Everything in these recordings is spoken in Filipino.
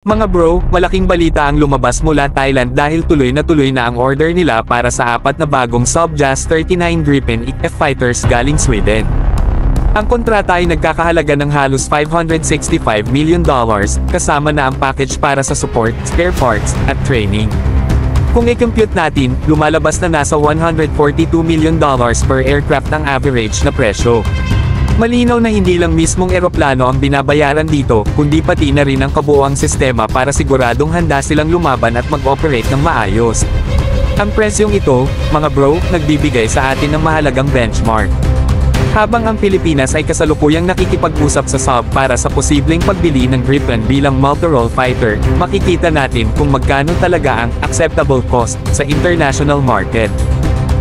Mga bro, malaking balita ang lumabas mula Thailand dahil tuloy na ang order nila para sa 4 na bagong Sub-JAS 39 Gripen F-fighters galing Sweden. Ang kontrata ay nagkakahalaga ng halos $565 million, kasama na ang package para sa support, spare parts, at training. Kung i-compute natin, lumalabas na nasa $142 million per aircraft ang average na presyo. Malinaw na hindi lang mismong eroplano ang binabayaran dito, kundi pati na rin ang kabuuang sistema para siguradong handa silang lumaban at mag-operate ng maayos. Ang presyong ito, mga bro, nagbibigay sa atin ng mahalagang benchmark. Habang ang Pilipinas ay kasalukuyang nakikipag-usap sa SAB para sa posibleng pagbili ng Gripen bilang multi-role fighter, makikita natin kung magkano talaga ang acceptable cost sa international market.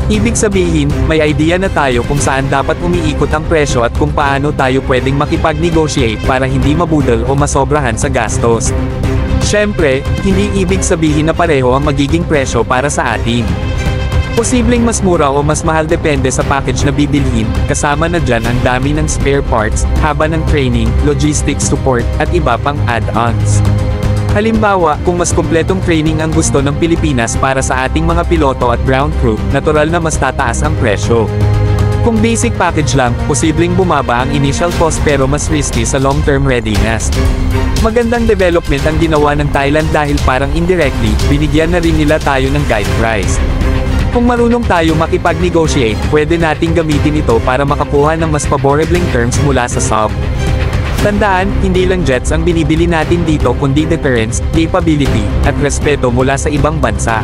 Ibig sabihin, may idea na tayo kung saan dapat umiikot ang presyo at kung paano tayo pwedeng makipag-negotiate para hindi mabudol o masobrahan sa gastos. Siyempre, hindi ibig sabihin na pareho ang magiging presyo para sa atin. Posibleng mas mura o mas mahal depende sa package na bibilhin, kasama na dyan ang dami ng spare parts, haba ng training, logistics support, at iba pang add-ons. Halimbawa, kung mas kumpletong training ang gusto ng Pilipinas para sa ating mga piloto at ground crew, natural na mas tataas ang presyo. Kung basic package lang, posibleng bumaba ang initial cost pero mas risky sa long-term readiness. Magandang development ang ginawa ng Thailand dahil parang indirectly, binigyan na rin nila tayo ng guide price. Kung marunong tayo makipag-negotiate, pwede nating gamitin ito para makakuha ng mas favorabling terms mula sa SAB. Tandaan, hindi lang jets ang binibili natin dito kundi deterrence, capability, at respeto mula sa ibang bansa.